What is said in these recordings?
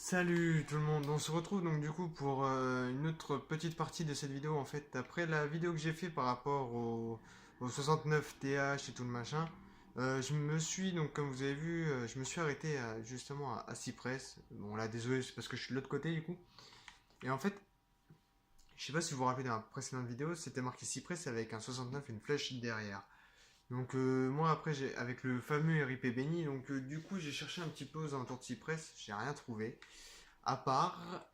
Salut tout le monde, on se retrouve donc du coup pour une autre petite partie de cette vidéo en fait. Après la vidéo que j'ai fait par rapport au 69 TH et tout le machin, je me suis donc comme vous avez vu, je me suis arrêté justement à Cypress. Bon là désolé c'est parce que je suis de l'autre côté du coup. Et en fait, je sais pas si vous vous rappelez dans la précédente vidéo, c'était marqué Cypress avec un 69 et une flèche derrière. Donc moi après j'ai avec le fameux RIP Benny, donc du coup j'ai cherché un petit peu aux alentours de Cypress, j'ai rien trouvé. À part,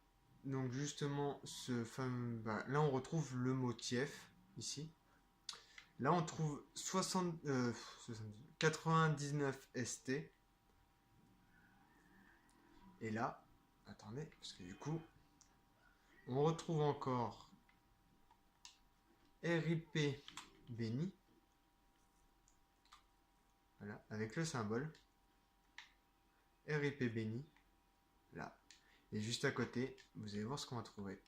donc justement, ce fameux. Là, on retrouve le mot TIEF, ici. Là, on trouve 99 ST. Et là, attendez, parce que du coup, on retrouve encore RIP Benny. Voilà, avec le symbole. RIP Benny. Là. Et juste à côté, vous allez voir ce qu'on va trouver.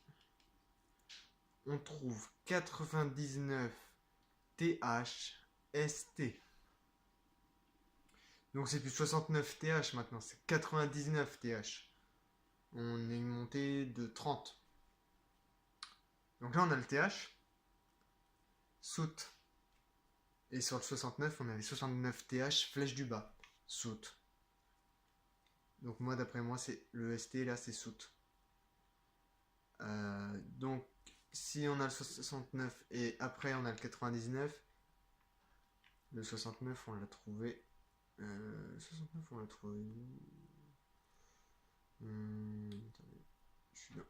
On trouve 99 TH ST. Donc c'est plus 69 TH maintenant, c'est 99 TH. On est monté de 30. Donc là on a le TH, soute. Et sur le 69, on avait 69 TH, flèche du bas, soute. Donc moi d'après moi, c'est le ST là, c'est soute. Donc si on a le 69 et après on a le 99, le 69 on l'a trouvé. Le 69 on l'a trouvé. Attendez, je suis là.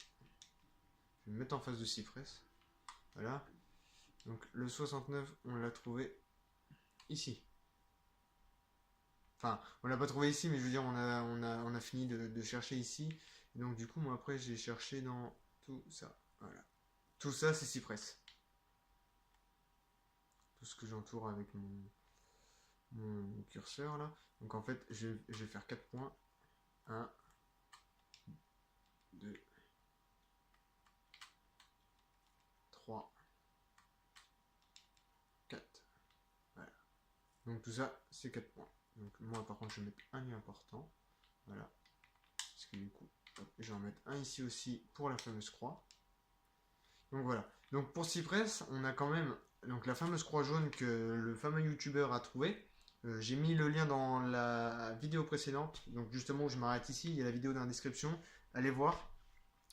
Je vais me mettre en face de Cypress. Voilà. Donc le 69, on l'a trouvé ici. Enfin, on l'a pas trouvé ici, mais je veux dire, on a fini de chercher ici. Et donc du coup, moi après, j'ai cherché dans tout ça. Voilà. Tout ça, c'est Cypress. Tout ce que j'entoure avec mon curseur là. Donc en fait, je vais faire 4 points. 1, 2, 3, 4. Voilà. Donc tout ça, c'est 4 points. Donc moi par contre, je vais mettre un lien important. Voilà. Parce que du coup, hop, je vais en mettre un ici aussi pour la fameuse croix. Donc voilà. Donc pour Cypress, on a quand même donc la fameuse croix jaune que le fameux youtubeur a trouvé. J'ai mis le lien dans la vidéo précédente. Donc justement, je m'arrête ici. Il y a la vidéo dans la description. Allez voir.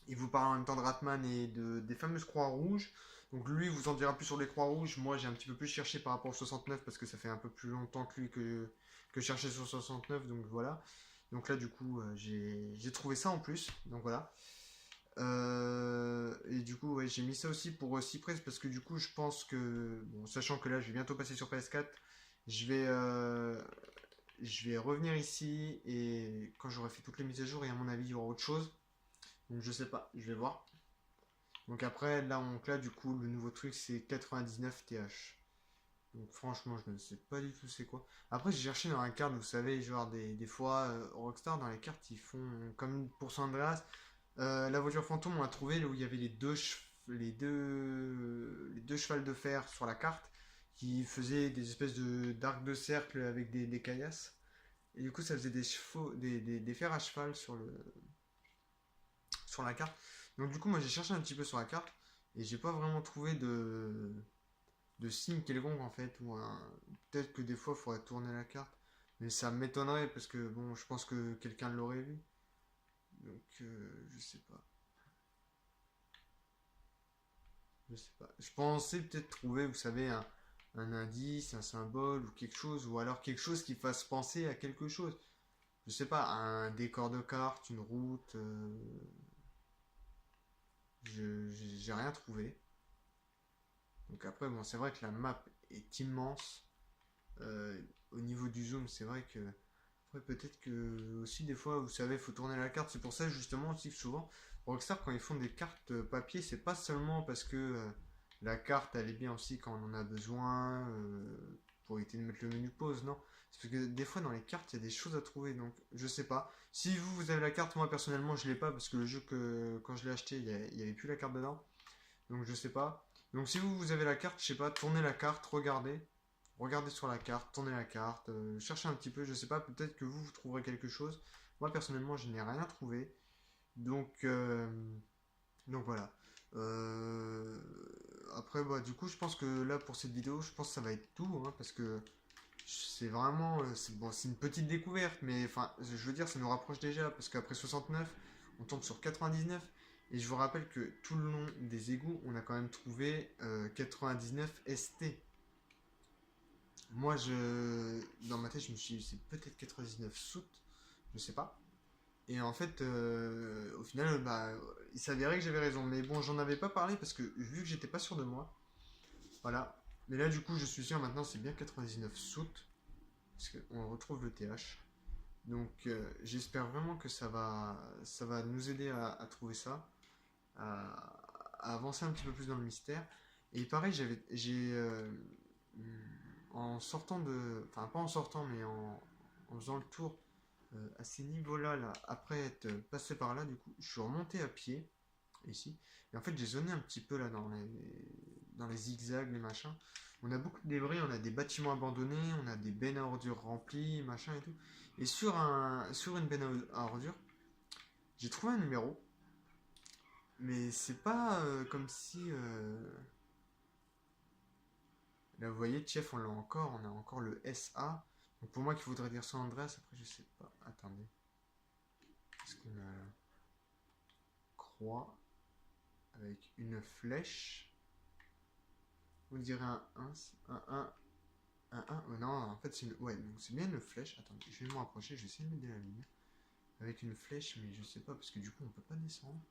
Il vous parle en même temps de Ratman et des fameuses croix rouges. Donc lui vous en dira plus sur les croix rouges. Moi j'ai un petit peu plus cherché par rapport au 69 parce que ça fait un peu plus longtemps que lui que chercher sur 69. Donc voilà. Donc là du coup j'ai trouvé ça en plus. Donc voilà. Et du coup, ouais, j'ai mis ça aussi pour Cypress parce que du coup, je pense que, bon, sachant que là, je vais bientôt passer sur PS4, je vais, euh, je vais revenir ici et quand j'aurai fait toutes les mises à jour, et à mon avis, il y aura autre chose. Donc, je sais pas, je vais voir. Donc, après, là, du coup, le nouveau truc, c'est 99 TH. Donc, franchement, je ne sais pas du tout c'est quoi. Après, j'ai cherché dans la carte, vous savez, genre des fois, Rockstar, dans les cartes, ils font comme pour San Andreas. La voiture fantôme, on l'a trouvé là où il y avait les deux chevals de fer sur la carte qui faisaient des espèces d'arcs de cercle avec des caillasses. Et du coup, ça faisait des chevaux, des fers à cheval sur la carte. Donc, du coup, moi j'ai cherché un petit peu sur la carte et j'ai pas vraiment trouvé de signe quelconque en fait. Peut-être que des fois, il faudrait tourner la carte. Mais ça m'étonnerait parce que bon, je pense que quelqu'un l'aurait vu. Donc, je sais pas. Je sais pas. Je pensais peut-être trouver, vous savez, un indice, un symbole ou quelque chose, ou alors quelque chose qui fasse penser à quelque chose. Je sais pas, un décor de carte, une route. J'ai rien trouvé. Donc après, bon, c'est vrai que la map est immense. Au niveau du zoom, c'est vrai que. Après, peut-être que aussi des fois, vous savez, il faut tourner la carte. C'est pour ça justement aussi que souvent, Rockstar, quand ils font des cartes papier, c'est pas seulement parce que la carte elle est bien aussi quand on en a besoin pour éviter de mettre le menu pause, non. C'est parce que des fois dans les cartes il y a des choses à trouver, donc je sais pas. Si vous avez la carte, moi personnellement je l'ai pas parce que le jeu que quand je l'ai acheté il y avait plus la carte dedans, donc je sais pas. Donc si vous avez la carte, je sais pas, tournez la carte, regardez sur la carte, tournez la carte, cherchez un petit peu, je sais pas, peut-être que vous trouverez quelque chose. Moi personnellement je n'ai rien trouvé. Donc, voilà. Après, bah, du coup, je pense que là, pour cette vidéo, je pense que ça va être tout, hein, parce que c'est vraiment, bon, c'est une petite découverte, mais enfin, je veux dire, ça nous rapproche déjà, parce qu'après 69, on tombe sur 99, et je vous rappelle que tout le long des égouts, on a quand même trouvé 99 ST. Moi, dans ma tête, je me suis dit, c'est peut-être 99 soutes, je sais pas. Et en fait, au final, bah, il s'avérait que j'avais raison. Mais bon, j'en avais pas parlé parce que vu que j'étais pas sûr de moi, voilà. Mais là, du coup, je suis sûr maintenant, c'est bien 99 soutes. Parce qu'on retrouve le TH. Donc, j'espère vraiment que ça va nous aider à trouver ça, à, à avancer un petit peu plus dans le mystère. Et pareil, en sortant de, enfin pas en sortant, mais en faisant le tour à ces niveaux-là, là, après être passé par là, du coup, je suis remonté à pied ici. Et en fait, j'ai zoné un petit peu là dans les zigzags, les machins. On a beaucoup de débris, on a des bâtiments abandonnés, on a des bennes à ordures remplies, machin et tout. Et sur une benne à ordures, j'ai trouvé un numéro. Mais c'est pas comme si. Là, vous voyez, chef, on a encore le SA. Donc pour moi qui voudrait dire ça Andreas, après je sais pas. Attendez. Est-ce qu'on a la croix avec une flèche? Vous direz un 1, un 1. Oh non, en fait c'est une. Ouais, donc c'est bien une flèche. Attendez, je vais me rapprocher, je vais essayer de mettre de la lumière. Avec une flèche, mais je sais pas, parce que du coup on peut pas descendre.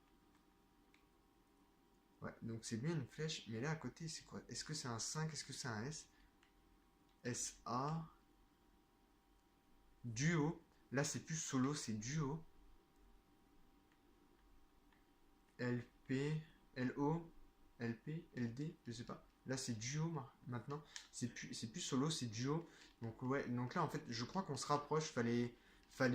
Ouais, donc c'est bien une flèche, mais là à côté c'est quoi? Est-ce que c'est un 5? Est-ce que c'est un S? SA. Duo. Là c'est plus solo, c'est duo. LP, LO, LP, LD, je sais pas. Là c'est duo maintenant. C'est plus solo, c'est duo. Donc ouais, donc là en fait je crois qu'on se rapproche. Fallait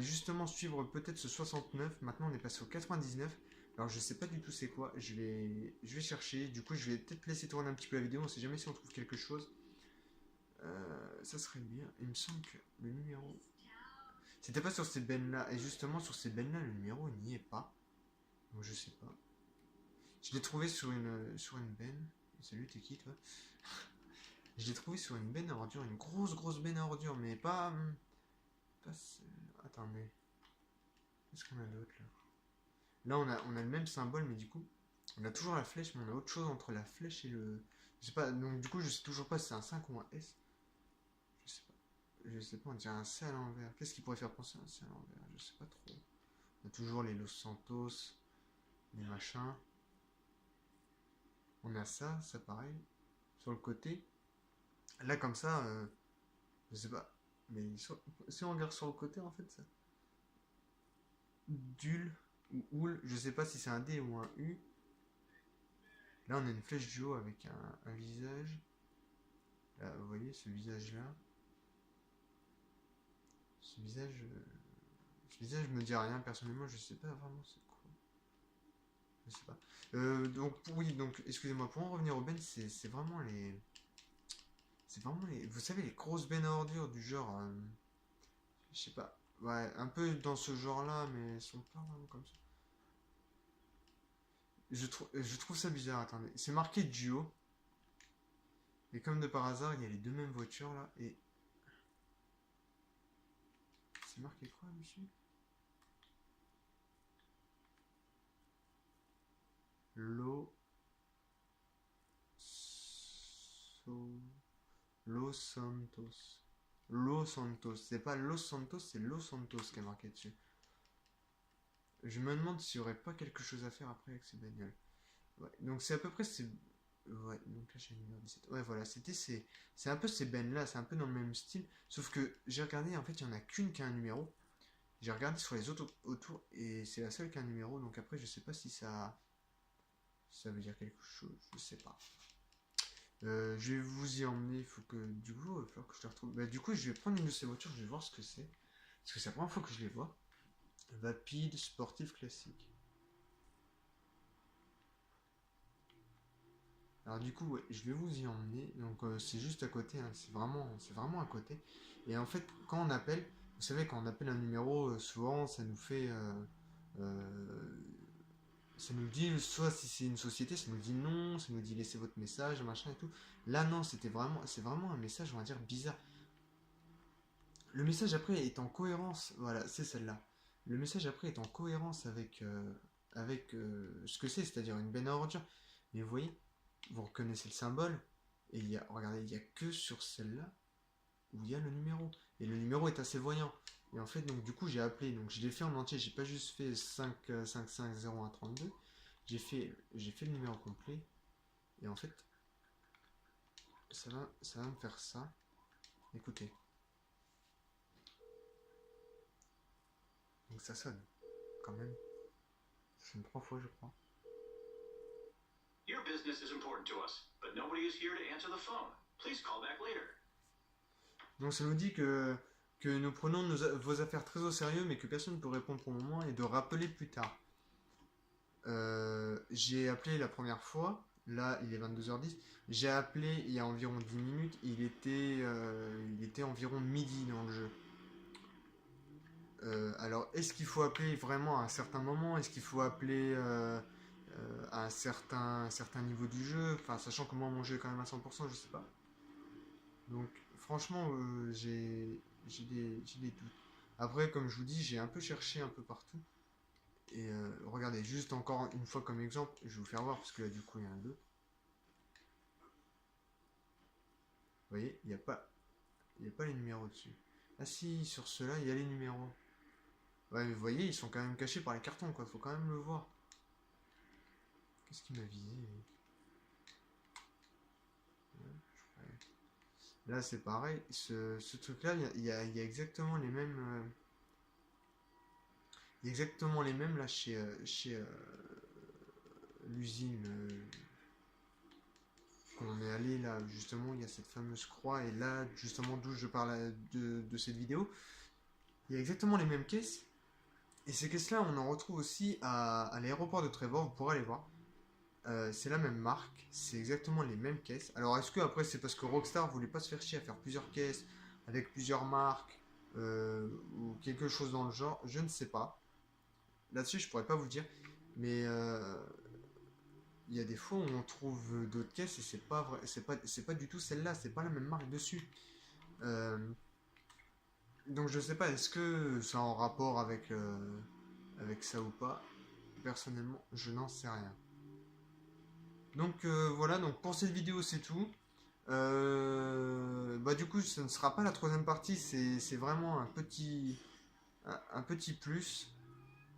justement suivre peut-être ce 69. Maintenant on est passé au 99. Alors je sais pas du tout c'est quoi. Je vais chercher. Du coup je vais peut-être laisser tourner un petit peu la vidéo. On sait jamais si on trouve quelque chose. Ça serait bien. Il me semble que le numéro. C'était pas sur ces bennes là. Et justement sur ces bennes là le numéro il n'y est pas. Donc je sais pas. Je l'ai trouvé sur une benne. Salut, t'es qui toi? Je l'ai trouvé sur une benne à ordures, une grosse benne à ordures, mais pas. Attendez. Qu'est-ce qu'on a d'autre là? Là, on a le même symbole, mais du coup, on a toujours la flèche, mais on a autre chose entre la flèche et le. Je sais pas, donc du coup, je sais toujours pas si c'est un 5 ou un S. Je sais pas. Je sais pas, on dirait un C à l'envers. Qu'est-ce qui pourrait faire penser à un C à l'envers? Je sais pas trop. On a toujours les Los Santos, les machins. On a ça pareil. Sur le côté. Là, comme ça, je sais pas. Mais si on regarde sur le côté, en fait, ça. Dul ou Oul, je sais pas si c'est un D ou un U. Là, on a une flèche du haut avec un visage. Là, vous voyez ce visage-là. Ce visage. Ce visage me dit rien, personnellement, je sais pas vraiment c'est quoi. Je sais pas. Donc, oui, donc, excusez-moi, pour en revenir aux bennes, c'est vraiment les. C'est vraiment les. Vous savez, les grosses bennes à ordures du genre. Je sais pas. Ouais, un peu dans ce genre-là, mais elles sont pas vraiment comme ça. Je trouve ça bizarre, attendez. C'est marqué duo. Et comme de par hasard, il y a les deux mêmes voitures là. Et. C'est marqué quoi dessus? Lo. So... Los Santos. Los Santos. C'est pas Los Santos, c'est Los Santos qui est marqué dessus. Je me demande s'il n'y aurait pas quelque chose à faire après avec ces bagnoles. Ouais, donc c'est à peu près ces. Ouais, donc là j'ai le numéro 17. Ouais, voilà, c'est un peu ces bennes là, c'est un peu dans le même style. Sauf que j'ai regardé, en fait, il n'y en a qu'une qui a un numéro. J'ai regardé sur les autres autour et c'est la seule qui a un numéro. Donc après, je sais pas si ça veut dire quelque chose, je sais pas. Je vais vous y emmener, il faut que. Du coup, il va falloir que je les retrouve. Bah, du coup, je vais prendre une de ces voitures, je vais voir ce que c'est. Parce que c'est la première fois que je les vois. Vapide, sportif, classique. Alors du coup, ouais, je vais vous y emmener. Donc c'est juste à côté, hein, c'est vraiment à côté. Et en fait, quand on appelle, vous savez, quand on appelle un numéro, souvent ça nous fait ça nous dit soit si c'est une société, ça nous dit non, ça nous dit laissez votre message, machin et tout. Là non, c'est vraiment un message, on va dire, bizarre. Le message après est en cohérence, voilà, c'est celle-là. Le message après est en cohérence avec ce que c'est-à-dire une benne à ordures. Mais vous voyez, vous reconnaissez le symbole, et regardez, il n'y a que sur celle-là où il y a le numéro. Et le numéro est assez voyant. Et en fait, donc du coup, j'ai appelé, donc je l'ai fait en entier, j'ai pas juste fait 5550132, j'ai fait le numéro complet, et en fait, ça va me faire ça. Écoutez. Donc ça sonne, quand même. Ça sonne 3 fois, je crois. Your business is important to us, but nobody is here to answer the phone. Please call back later. Donc ça nous dit que nous prenons vos affaires très au sérieux, mais que personne ne peut répondre pour le moment et de rappeler plus tard. J'ai appelé la première fois, là il est 22h10. J'ai appelé il y a environ 10 minutes, il était environ midi dans le jeu. Alors, est-ce qu'il faut appeler vraiment à un certain moment? Est-ce qu'il faut appeler à un certain niveau du jeu? Enfin, sachant que moi, mon jeu est quand même à 100%, je sais pas. Donc, franchement, j'ai des doutes. Après, comme je vous dis, j'ai un peu cherché un peu partout. Et regardez, juste encore une fois comme exemple, je vais vous faire voir, parce que là, du coup, il y a un 2. Vous voyez, il n'y a pas les numéros dessus. Ah si, sur ceux-là, il y a les numéros. Ouais, mais vous voyez, ils sont quand même cachés par les cartons, quoi. Faut quand même le voir. Qu'est-ce qui m'a visé? Là, c'est pareil. Ce truc-là, il y a exactement les mêmes. Il y a exactement les mêmes là chez l'usine qu'on est allé là. Justement, il y a cette fameuse croix. Et là, justement, d'où je parle de cette vidéo, il y a exactement les mêmes caisses. Et ces caisses-là, on en retrouve aussi à l'aéroport de Trevor. Vous pourrez aller voir. C'est la même marque, c'est exactement les mêmes caisses. Alors est-ce que après c'est parce que Rockstar voulait pas se faire chier à faire plusieurs caisses avec plusieurs marques ou quelque chose dans le genre, je ne sais pas. Là-dessus je pourrais pas vous dire, mais il y a des fois où on trouve d'autres caisses et c'est pas vrai, c'est pas du tout celle-là, c'est pas la même marque dessus. Euh, donc je sais pas, est-ce que ça a en rapport avec ça ou pas? Personnellement, je n'en sais rien. Donc voilà, donc pour cette vidéo c'est tout. Bah du coup ce ne sera pas la troisième partie, c'est vraiment un petit plus.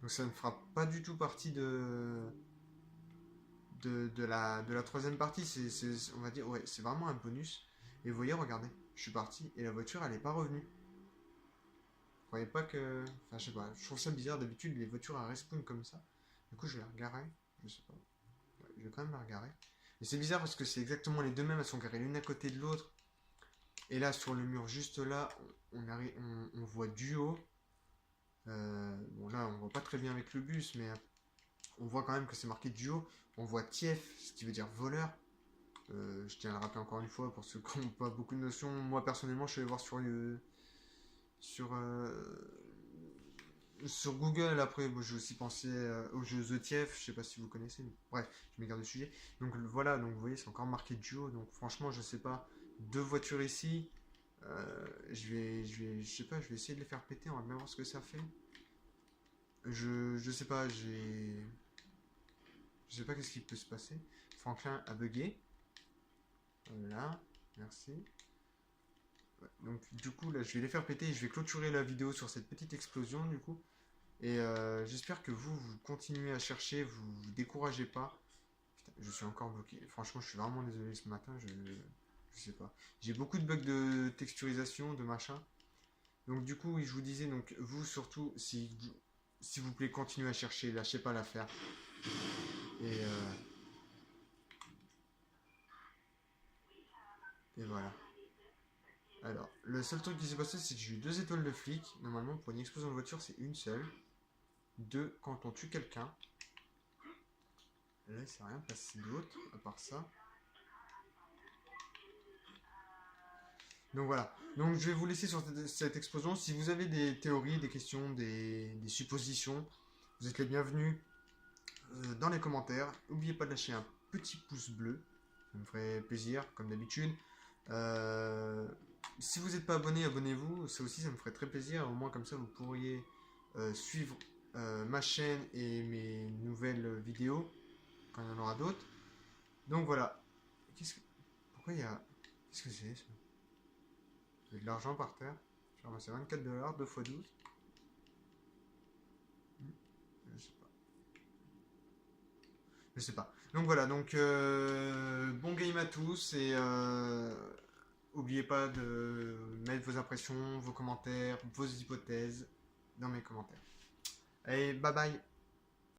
Donc ça ne fera pas du tout partie de la troisième partie, on va dire, ouais, c'est vraiment un bonus. Et vous voyez, regardez, je suis parti et la voiture elle n'est pas revenue. Vous croyez pas que... Enfin je sais pas, je trouve ça bizarre, d'habitude les voitures elles respawn comme ça. Du coup je vais la regarder, je sais pas. Ouais, je vais quand même la regarder. Et c'est bizarre parce que c'est exactement les deux mêmes, elles sont garées l'une à côté de l'autre. Et là, sur le mur juste là, on voit Duo. Bon là, on voit pas très bien avec le bus, mais on voit quand même que c'est marqué Duo. On voit Tief, ce qui veut dire voleur. Je tiens à le rappeler encore une fois pour ceux qui n'ont pas beaucoup de notions. Moi personnellement, je suis allé voir sur, sur Google. Après, bon, j'ai aussi pensé au jeu The Tief. Je sais pas si vous connaissez. Mais bref, je m'égare du sujet. Donc voilà, donc vous voyez, c'est encore marqué Duo. Donc franchement, je sais pas. Deux voitures ici. Je sais pas, je vais essayer de les faire péter. On va bien voir ce que ça fait. Je sais pas, je sais pas qu'est-ce qui peut se passer. Franklin a bugué. Voilà, merci. Ouais, donc du coup là je vais les faire péter et je vais clôturer la vidéo sur cette petite explosion du coup. Et j'espère que vous continuez à chercher, vous découragez pas. Putain, je suis encore bloqué. Franchement je suis vraiment désolé ce matin, je sais pas. J'ai beaucoup de bugs de texturisation, de machin. Donc du coup, oui, je vous disais, donc vous surtout, s'il vous plaît, continuez à chercher, lâchez pas l'affaire. Et, et voilà. Alors, le seul truc qui s'est passé, c'est que j'ai eu 2 étoiles de flic. Normalement, pour une explosion de voiture, c'est une seule. 2, quand on tue quelqu'un. Là, il s'est rien passé d'autre, à part ça. Donc voilà. Donc je vais vous laisser sur cette explosion. Si vous avez des théories, des questions, des suppositions, vous êtes les bienvenus. dans les commentaires. N'oubliez pas de lâcher un petit pouce bleu. Ça me ferait plaisir, comme d'habitude. Si vous n'êtes pas abonné, abonnez-vous. Ça aussi, ça me ferait très plaisir. Au moins, comme ça, vous pourriez suivre ma chaîne et mes nouvelles vidéos quand il y en aura d'autres. Donc voilà. Pourquoi il y a... Qu'est-ce que c'est ça? Il y a de l'argent par terre. J'ai ramassé 24 $, 2 x 12. Je sais pas. Je sais pas. Donc voilà, donc bon game à tous et n'oubliez pas de mettre vos impressions, vos commentaires, vos hypothèses dans mes commentaires. Allez, bye bye.